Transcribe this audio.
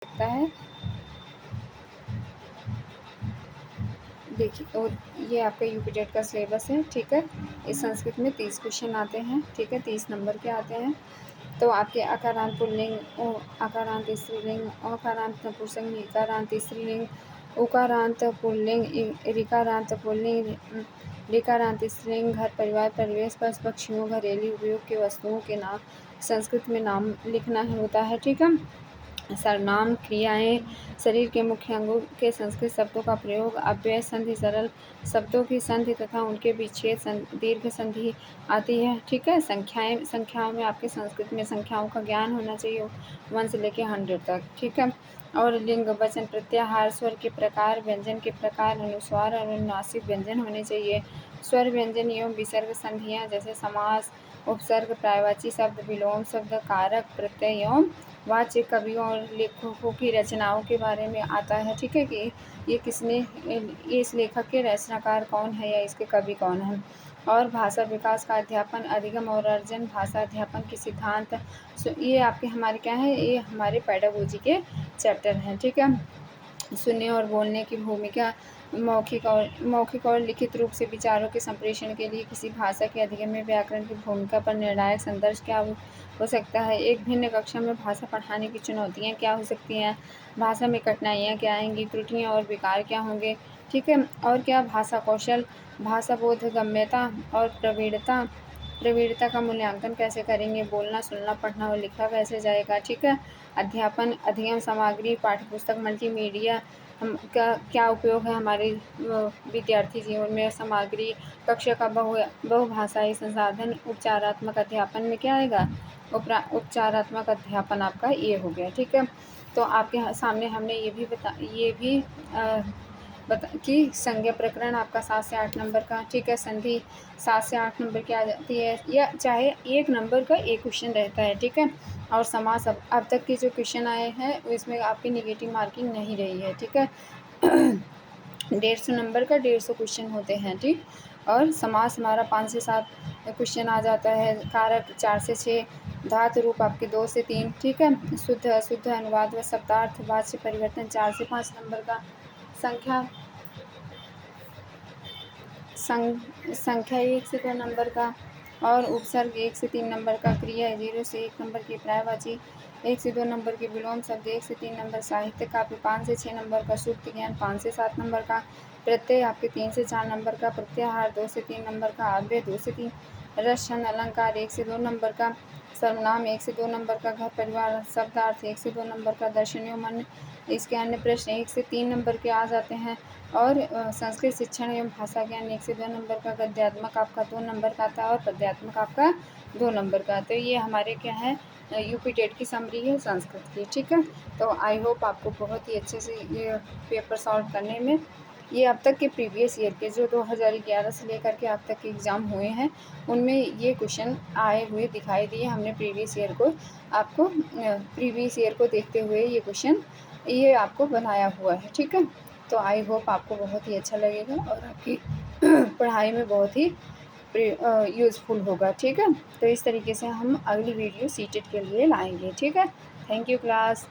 सकता है। देखिए, और ये आपका यूपी टेट का सिलेबस है, ठीक है। इस संस्कृत में 30 क्वेश्चन आते हैं, ठीक है, 30 नंबर के आते हैं। तो आपके अकारांत पुल्लिंग, अकारांत स्त्रीलिंग, अकारांत नपुंसक, ईकारांत स्त्रीलिंग, उकारांत पुल्लिंग, ऋकारांत पुल्लिंग, ऋकारांत स्त्रीलिंग, घर परिवार परिवेश पशु पक्षियों घरेलू उपयोग के वस्तुओं के नाम संस्कृत में नाम लिखना होता है, ठीक है। सर्वनाम क्रियाएं, शरीर के मुख्य अंगों के संस्कृत शब्दों का प्रयोग, अव्यय संधि, सरल शब्दों की संधि तथा उनके विच्छेद दीर्घ संधि आती है, ठीक है। संख्याओं में आपके संस्कृत में संख्याओं का ज्ञान होना चाहिए 1 से लेकर 100 तक, ठीक है। और लिंग, वचन, प्रत्याहार, स्वर के प्रकार, व्यंजन के प्रकार, अनुस्वार और अनुनासिक व्यंजन होने चाहिए। स्वर व्यंजन एवं विसर्ग संधियाँ जैसे समास, उपसर्ग, पर्यायवाची शब्द, विलोम शब्द, कारक, प्रत्यय एवं वाच्य कवियों और लेखकों की रचनाओं के बारे में आता है, ठीक है, कि ये किसने, ये इस लेखक के रचनाकार कौन है या इसके कवि कौन है। और भाषा विकास का अध्यापन, अधिगम और अर्जन, भाषा अध्यापन के सिद्धांत, ये आपके हमारे क्या है, ये हमारे पेडागोजी के चैप्टर हैं, ठीक है। सुनने और बोलने की भूमिका, मौखिक और लिखित रूप से विचारों के संप्रेषण के लिए किसी भाषा के अधिगम में व्याकरण की भूमिका पर निर्णायक संदर्भ क्या हो सकता है। एक भिन्न कक्षा में भाषा पढ़ाने की चुनौतियाँ क्या हो सकती हैं, भाषा में कठिनाइयाँ क्या आएंगी, त्रुटियाँ और विकार क्या होंगे, ठीक है। और क्या भाषा कौशल, भाषा बोध गम्यता और प्रवीणता का मूल्यांकन कैसे करेंगे, बोलना, सुनना, पढ़ना और लिखा कैसे जाएगा, ठीक है। अध्यापन, अधिगम सामग्री, पाठ्यपुस्तक, मल्टीमीडिया का क्या उपयोग है हमारे विद्यार्थी जीवन में, सामग्री, कक्षा का बहुभाषाई संसाधन, उपचारात्मक अध्यापन में क्या आएगा, उपचारात्मक अध्यापन आपका ये हो गया, ठीक है। तो आपके सामने हमने ये भी कि संज्ञा प्रकरण आपका 7 से 8 नंबर का, ठीक है। संधि 7 से 8 नंबर की आ जाती है, या चाहे 1 नंबर का एक क्वेश्चन रहता है, ठीक है। और समास अब तक के जो क्वेश्चन आए हैं इसमें आपकी नेगेटिव मार्किंग नहीं रही है, ठीक है। 150 नंबर का 150 क्वेश्चन होते हैं, ठीक। और समास हमारा 5 से 7 क्वेश्चन आ जाता है। कारक 4 से 6, धातु रूप आपके 2 से 3, ठीक है। शुद्ध अशुद्ध, अनुवाद व शब्दार्थ, वाच्य परिवर्तन 4 से 5 नंबर का। संख्या 1 से 2 नंबर का। और उपसर्ग 1 से 3 नंबर का। क्रिया 0 से 1 नंबर की। पर्यायवाची 1 से 2 नंबर के। विलोम शब्द 1 से 3 नंबर। साहित्य काव्य 5 से 6 नंबर का। सूक्त ज्ञान 5 से 7 नंबर का। प्रत्यय आपके 3 से 4 नंबर का। प्रत्याहार 2 से 3 नंबर का। अव्यय 2 से 3। रस, छंद, अलंकार 1 से 2 नंबर का। सर्वनाम 1 से 2 नंबर का। घर परिवार शब्दार्थ 1 से 2 नंबर का। दर्शन एवं अन्य इसके अन्य प्रश्न 1 से 3 नंबर के आ जाते हैं। और संस्कृत शिक्षण एवं भाषा ज्ञान 1 से 2 नंबर का। गद्यात्मक आपका 2 नंबर का आता है और पद्यात्मक आपका 2 नंबर का। तो ये हमारे क्या है, यूपी टेट की समरी है संस्कृत की, ठीक है। तो आई होप आपको बहुत ही अच्छे से ये पेपर सॉल्व करने में, ये अब तक के प्रीवियस ईयर के जो 2011 से लेकर के अब तक के एग्ज़ाम हुए हैं उनमें ये क्वेश्चन आए हुए दिखाई दिए। हमने प्रीवियस ईयर को देखते हुए ये क्वेश्चन ये आपको बनाया हुआ है, ठीक है। तो आई होप आपको बहुत ही अच्छा लगेगा और आपकी पढ़ाई में बहुत ही यूज़फुल होगा, ठीक है। तो इस तरीके से हम अगली वीडियो सीटेट के लिए लाएंगे, ठीक है। Thank you class.